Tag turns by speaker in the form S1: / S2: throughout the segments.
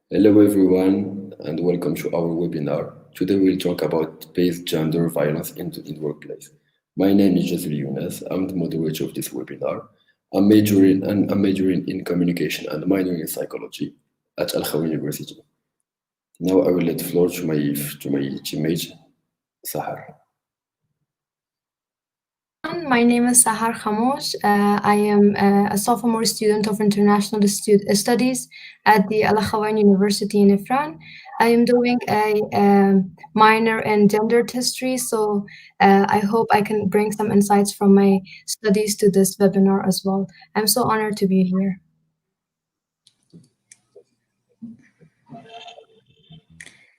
S1: Hello everyone and welcome to our webinar. Today we'll talk about based gender violence in workplace. My name is Jasri Younes. I'm the moderator of this webinar. I'm majoring in communication and minoring in psychology at Al Khawi University. Now I will let the floor to my teammate Sahar.
S2: Everyone, my name is Sahar Khamosh. I am a sophomore student of international studies at the Al Akhawain University in Ifran. I am doing a minor in gendered history, so I hope I can bring some insights from my studies to this webinar as well. I'm so honored to be here.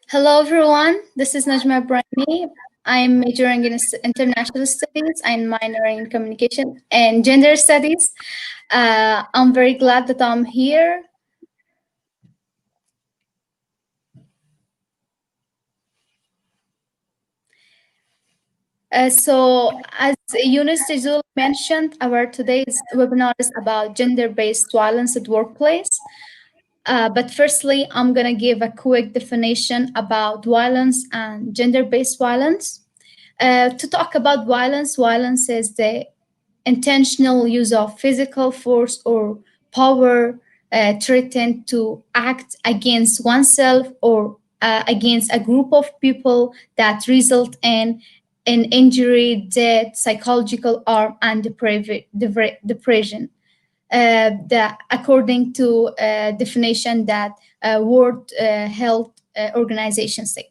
S3: Hello, everyone. This is Najma Brahmi. I'm majoring in international studies and minoring in communication and gender studies. I'm very glad that I'm here. As Yunus Tizul mentioned, our today's webinar is about gender-based violence at workplace. But firstly, I'm going to give a quick definition about violence and gender-based violence. To talk about violence, violence is the intentional use of physical force or power threatened to act against oneself or against a group of people that result in an injury, death, psychological harm, and depression. According to definition that World Health Organization say.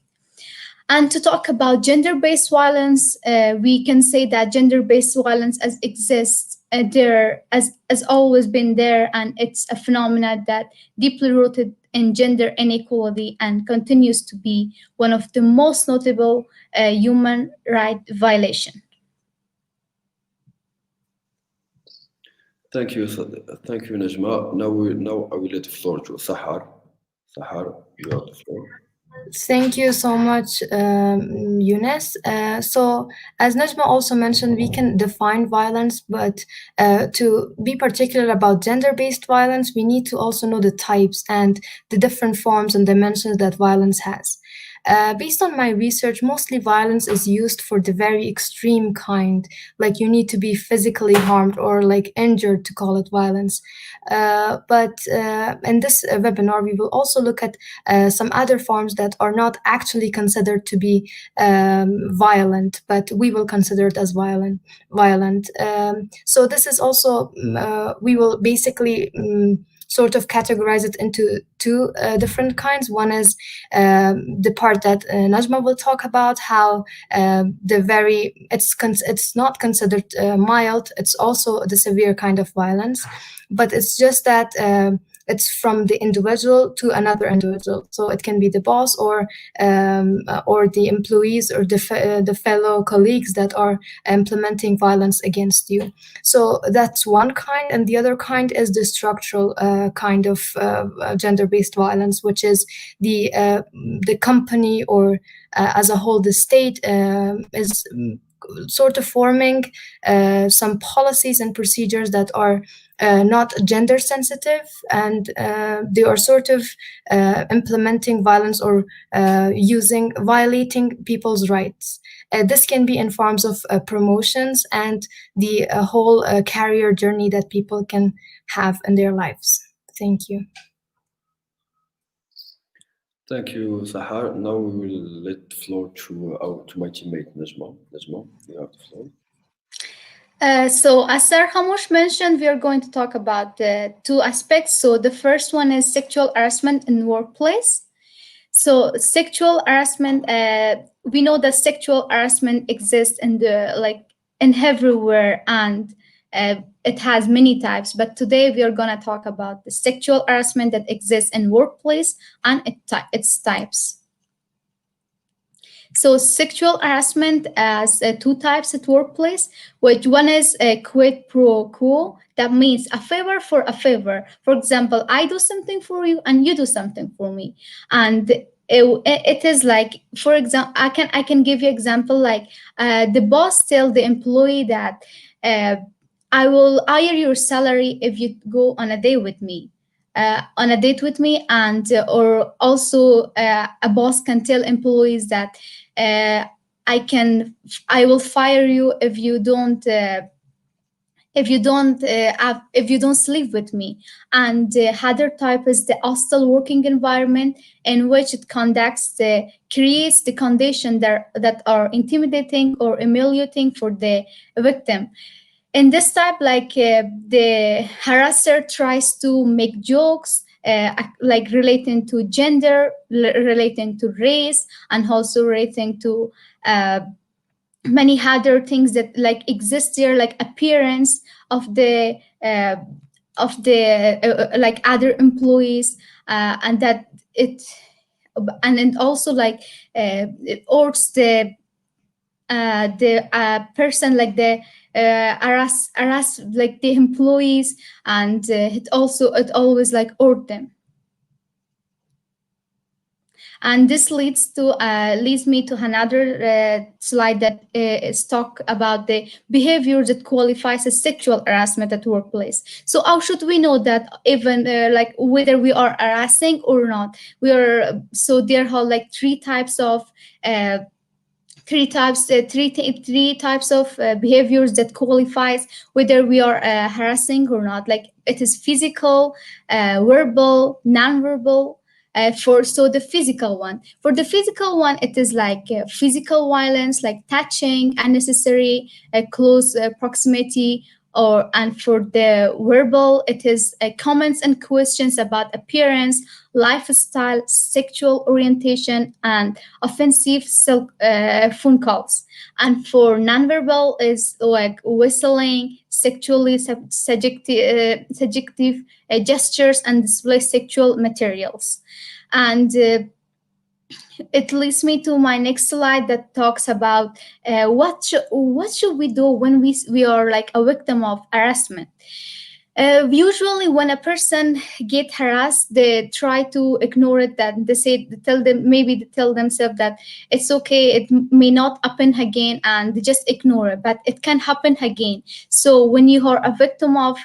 S3: And to talk about gender-based violence, we can say that gender-based violence as exists there as always been there, and it's a phenomenon that deeply rooted in gender inequality and continues to be one of the most notable human right violation.
S1: Thank you, Najma. Now I will let the floor to Sahar. Sahar, you have the floor.
S2: Thank you so much, Eunice. So, as Najma also mentioned, we can define violence, but to be particular about gender based violence, we need to also know the types and the different forms and dimensions that violence has. Based on my research, mostly violence is used for the very extreme kind, like you need to be physically harmed or like injured to call it violence. But in this webinar, we will also look at some other forms that are not actually considered to be violent, but we will consider it as violent. So this is also we will basically sort of categorize it into two different kinds. One is the part that Najma will talk about, how it's not considered mild. It's also the severe kind of violence, but it's just that it's from the individual to another individual. So it can be the boss or the employees or the fellow colleagues that are implementing violence against you. So that's one kind, and the other kind is the structural kind of gender-based violence, which is the company or as a whole the state is sort of forming some policies and procedures that are not gender sensitive, and they are sort of implementing violence or violating people's rights. This can be in forms of promotions and the whole career journey that people can have in their lives. Thank you.
S1: Thank you, Sahar. Now we will let the floor to my teammate Najma. Najma, you have the floor.
S3: So as Sir Hamush mentioned, we are going to talk about the two aspects. So the first one is sexual harassment in workplace. So sexual harassment, we know that sexual harassment exists in everywhere, and it has many types. But today we are going to talk about the sexual harassment that exists in workplace and its types. So sexual harassment has two types at workplace, which one is a quid pro quo. That means a favor for a favor. For example, I do something for you and you do something for me. And it is like, for example, I can give you example like the boss tell the employee that I will hire your salary if you go on a day with me. on a date with me, and or also a boss can tell employees that uh, I will fire you if you don't sleep with me. And the other type is the hostile working environment, in which it creates the condition that are intimidating or humiliating for the victim. In this type, the harasser tries to make jokes like relating to gender, relating to race, and also relating to uh, many other things that like exist there, like appearance of the like other employees, and that it and then also it hurts the person, like the harass like the employees, and it always like hurt them. And this leads me to another slide that is talk about the behavior that qualifies as sexual harassment at workplace. So how should we know that, even like whether we are harassing or not? We are so there are like uh, three types of behaviors that qualifies whether we are harassing or not. Like it is physical, verbal, non-verbal. The physical one, it is like physical violence, like touching, unnecessary close proximity. And for the verbal, it is comments and questions about appearance, lifestyle, sexual orientation, and offensive phone calls. And for nonverbal is like whistling, sexually suggestive gestures, and display sexual materials. And it leads me to my next slide that talks about what should we do when we are like a victim of harassment. Usually, when a person get harassed, they try to ignore it. That they tell themselves that it's okay. It may not happen again, and they just ignore it. But it can happen again. So when you are a victim of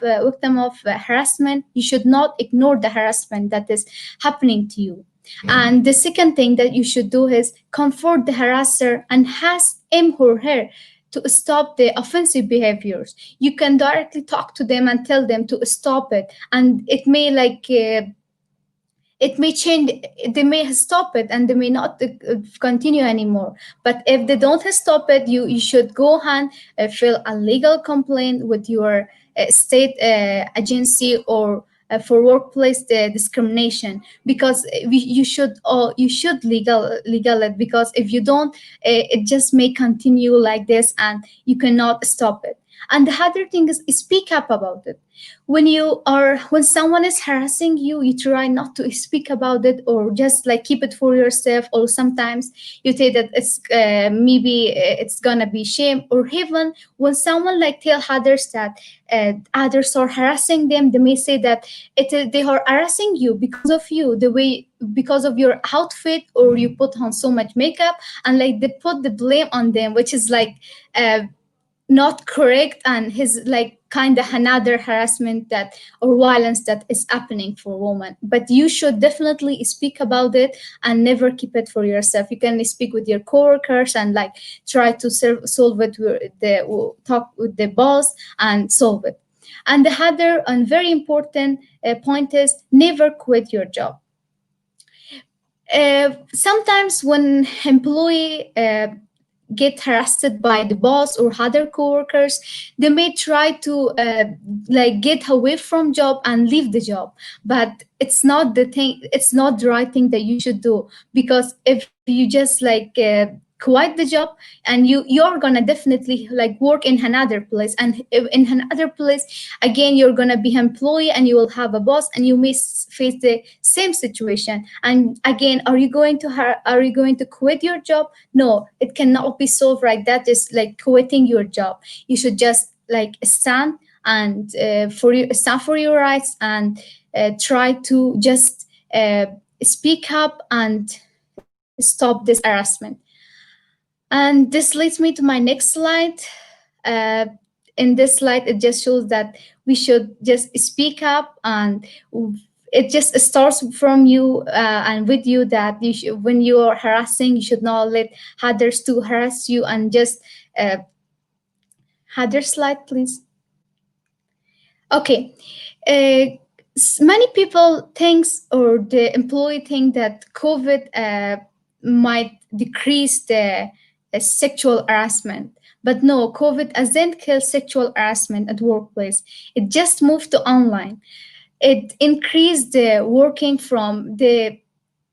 S3: harassment, you should not ignore the harassment that is happening to you. And the second thing that you should do is comfort the harasser and ask him or her to stop the offensive behaviors. You can directly talk to them and tell them to stop it, and it may change. They may stop it and they may not continue anymore. But if they don't stop it, you should go and file a legal complaint with your state agency, or for workplace discrimination, because you should legal it, because if you don't, it just may continue like this and you cannot stop it. And the other thing is speak up about it. When someone is harassing you, you try not to speak about it, or just like keep it for yourself, or sometimes you say that it's maybe it's gonna be shame. Or even when someone like tell others that others are harassing them, they may say that they are harassing you because of you, because of your outfit, or you put on so much makeup, and like they put the blame on them, which is like not correct, and his like kind of another harassment that or violence that is happening for women. But you should definitely speak about it and never keep it for yourself. You can speak with your coworkers and like try to solve it with talk with the boss and solve it. And the other and very important point is never quit your job. Sometimes when employee get harassed by the boss or other coworkers, they may try to like get away from job and leave the job. But it's not the right thing that you should do, because if you just quit the job, and you're gonna definitely like work in another place, and if in another place again you're gonna be employee and you will have a boss, and you may face the same situation. And again, are you going to quit your job? No, it cannot be solved like that, just like quitting your job. You should just like stand and stand for your rights, and try to just speak up and stop this harassment. And this leads me to my next slide. Uh, in this slide, it just shows that we should just speak up, and it just starts from you and with you, that when you are harassing, you should not let others to harass you. And just other slide, please. Okay. Uh, Many people thinks, or the employee think, that COVID might decrease the sexual harassment. But no, COVID hasn't killed sexual harassment at workplace. It just moved to online. It increased the working from the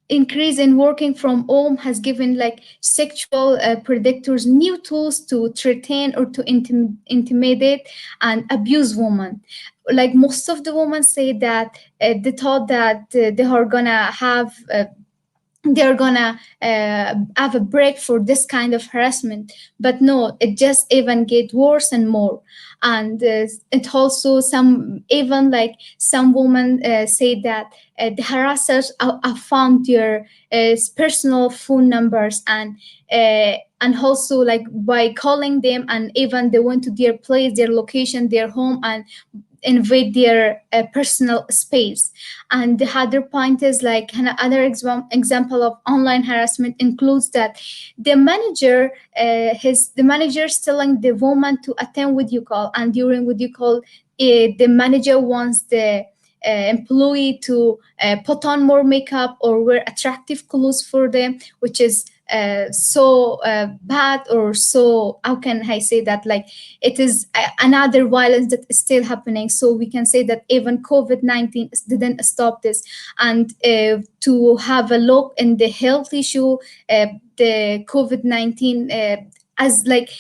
S3: increase in working from home has given like sexual predators new tools to threaten or to intimidate and abuse women. Like most of the women say that they thought that they are gonna have they're gonna have a break for this kind of harassment. But no, it just even get worse and more. And it also, some even like some women say that the harassers have found their personal phone numbers, and also like by calling them, and even they went to their place, their location, their home, and invade their personal space. And the other point is like another example of online harassment includes that the manager is telling the woman to attend video call, and during video call, the manager wants the employee to put on more makeup or wear attractive clothes for them, which is so bad, or so, how can I say that, like it is another violence that is still happening. So we can say that even COVID-19 didn't stop this. And to have a look in the health issue, the COVID-19 as like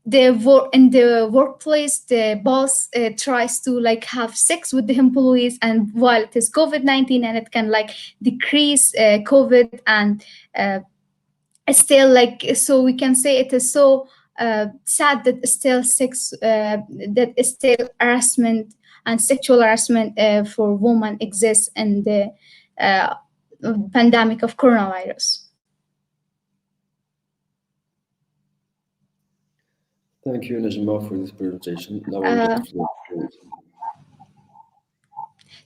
S3: in the workplace, the boss tries to like have sex with the employees, and while it is COVID-19, and it can like decrease COVID, and still like, so we can say it is so sad that still sex that still harassment and sexual harassment for women exists in the uh, pandemic of coronavirus.
S1: Thank you, Najma, for this presentation. Now I will let the floor to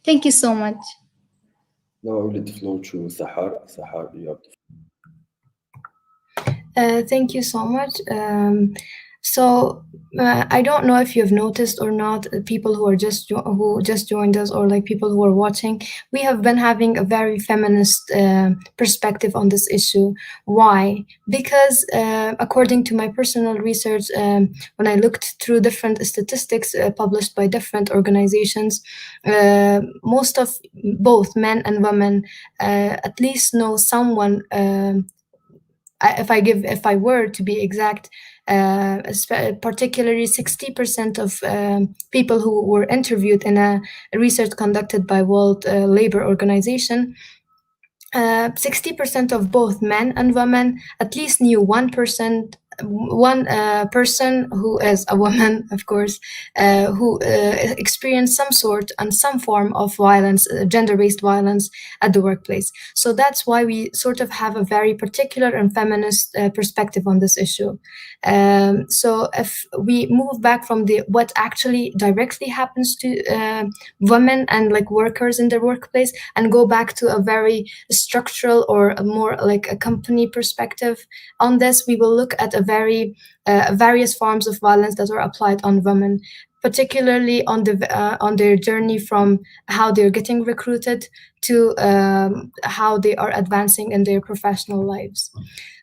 S3: Thank you so much.
S1: Sahar. Sahar, you have the
S2: Thank you so much. So I don't know if you've noticed or not, people who are who just joined us, or like people who are watching. We have been having a very feminist perspective on this issue. Why? Because according to my personal research, when I looked through different statistics published by different organizations, most of both men and women at least know someone. If I were to be exact, particularly 60% of people who were interviewed in a research conducted by World Labor Organization, 60% of both men and women at least knew one person who is a woman, of course, who experienced some sort and some form of violence, gender-based violence at the workplace. So that's why we sort of have a very particular and feminist perspective on this issue. So if we move back from what actually directly happens to women and like workers in their workplace, and go back to a very structural or a more like a company perspective on this, we will look at various forms of violence that are applied on women, particularly on their journey from how they're getting recruited to how they are advancing in their professional lives.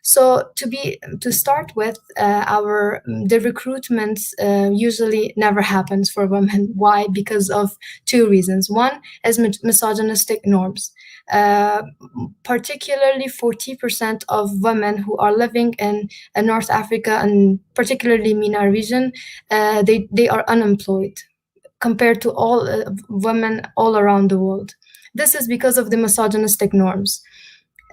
S2: So to start with, the recruitment usually never happens for women. Why? Because of two reasons. One is misogynistic norms. Particularly 40% of women who are living in North Africa, and particularly MENA region, they are unemployed compared to all women all around the world. This is because of the misogynistic norms.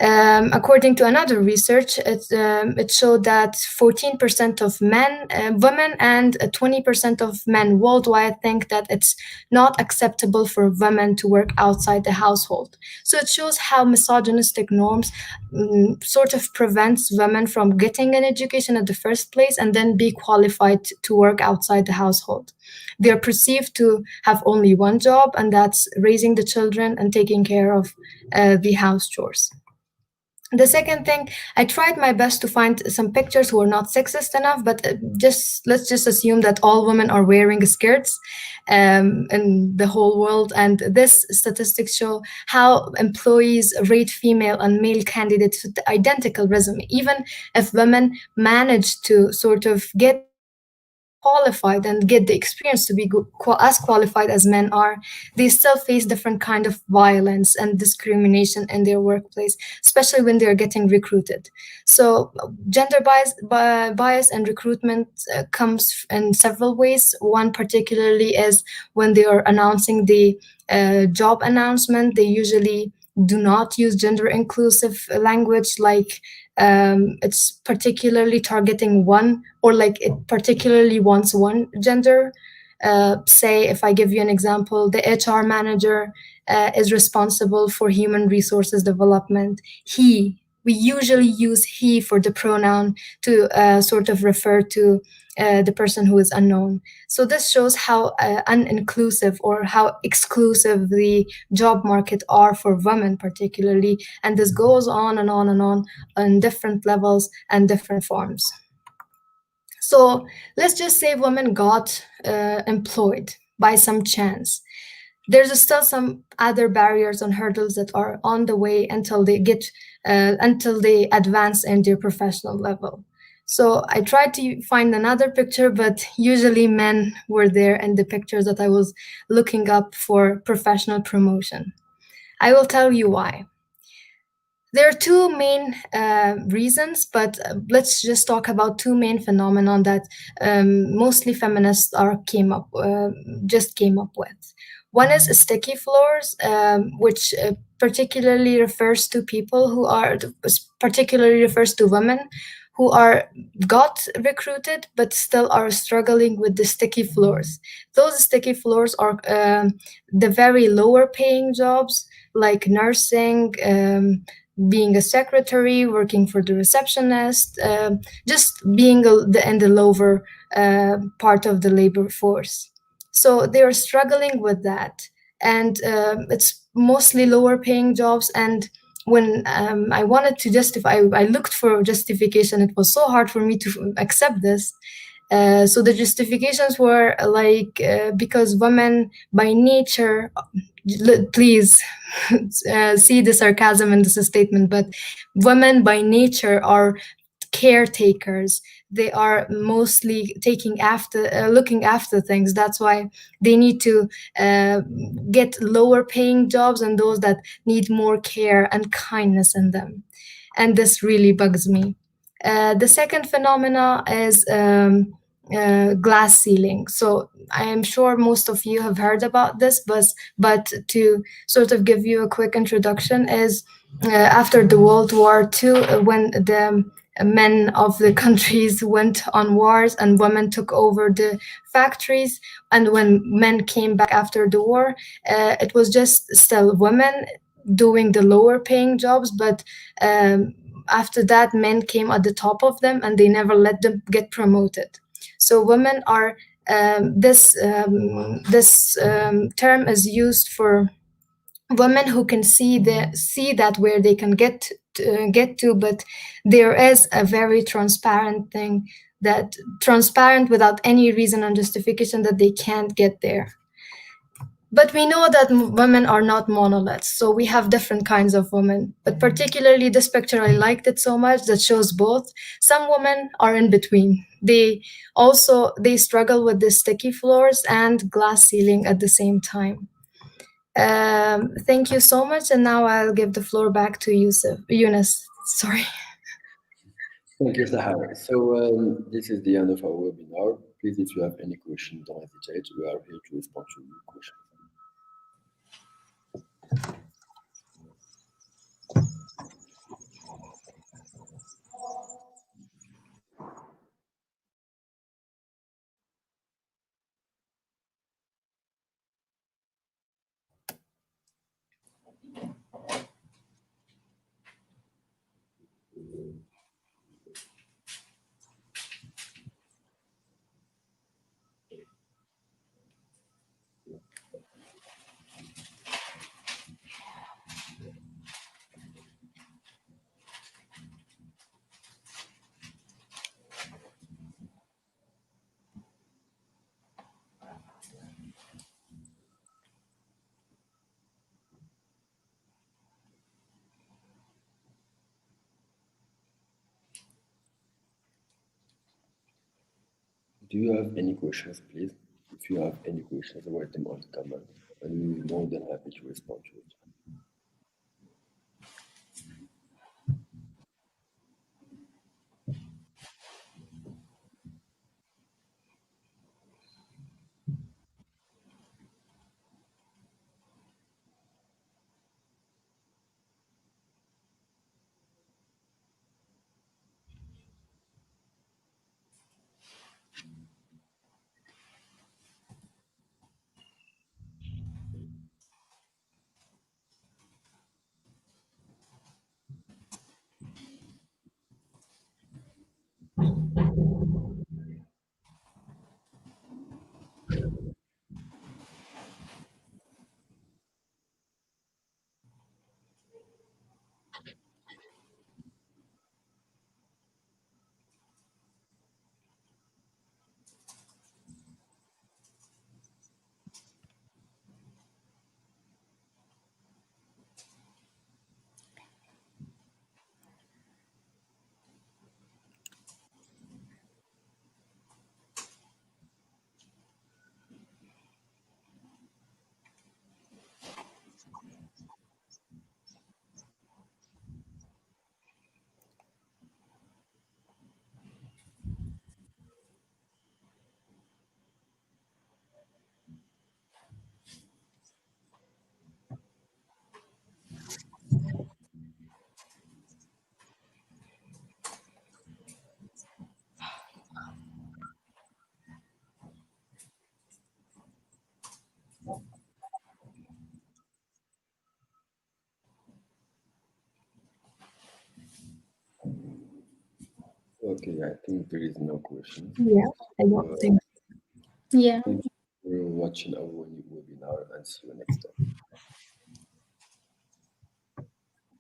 S2: According to another research, it showed that 14% of women and 20% of men worldwide think that it's not acceptable for women to work outside the household. So it shows how misogynistic norms sort of prevents women from getting an education at the first place and then be qualified to work outside the household. They're perceived to have only one job, and that's raising the children and taking care of the house chores. The second thing, I tried my best to find some pictures who are not sexist enough, but let's just assume that all women are wearing skirts in the whole world. And this statistics show how employees rate female and male candidates with the identical resume. Even if women manage to sort of get qualified and get the experience to be as qualified as men are, they still face different kind of violence and discrimination in their workplace, especially when they're getting recruited. So gender bias and recruitment comes in several ways. One particularly is when they are announcing the job announcement, they usually do not use gender inclusive language, like it's particularly targeting one, or like it particularly wants one gender. Say, if I give you an example, the HR manager is responsible for human resources development. We usually use he for the pronoun to sort of refer to the person who is unknown. So this shows how uninclusive or how exclusive the job market are for women particularly, and this goes on and on and on different levels and different forms. So let's just say women got employed by some chance. There's still some other barriers and hurdles that are on the way until they advance in their professional level. So I tried to find another picture, but usually men were there in the pictures that I was looking up for professional promotion. I will tell you why. There are two main reasons, but let's just talk about two main phenomenon that mostly feminists came up with. One is sticky floors, which particularly refers to women who got recruited but still are struggling with the sticky floors. Those sticky floors are the very lower paying jobs like nursing, being a secretary, working for the receptionist, just being in the lower part of the labor force. So they are struggling with that. And it's mostly lower paying jobs. And when I wanted to justify, I looked for justification. It was so hard for me to accept this. So the justifications were like, because women by nature, please see the sarcasm in this statement, but women by nature are caretakers. They are mostly looking after things. That's why they need to get lower paying jobs and those that need more care and kindness in them. And this really bugs me. The second phenomena is glass ceiling. So I am sure most of you have heard about this, but to sort of give you a quick introduction is after the World War II, when the men of the countries went on wars and women took over the factories, and when men came back after the war, it was just still women doing the lower paying jobs, but after that men came at the top of them and they never let them get promoted. So women are this term is used for women who can see that where they can get to, but there is a very transparent thing, that transparent without any reason and justification, that they can't get there. But we know that women are not monoliths, so we have different kinds of women. But particularly this picture, I liked it so much, that shows both. Some women are in between. They struggle with the sticky floors and glass ceiling at the same time. Thank you so much, and now I'll give the floor back to Yunus. Sorry.
S1: Thank you, Sahar. So this is the end of our webinar. Please, if you have any questions, don't hesitate. We are here to respond to your questions. Do you have any questions, please? If you have any questions, write them on the comment, and we'll be more than happy to respond to it. Okay, I think there is no questions.
S2: Yeah, I don't
S1: Uh,
S2: think.
S3: Yeah.
S1: Thank you for watching our webinar and see you next time.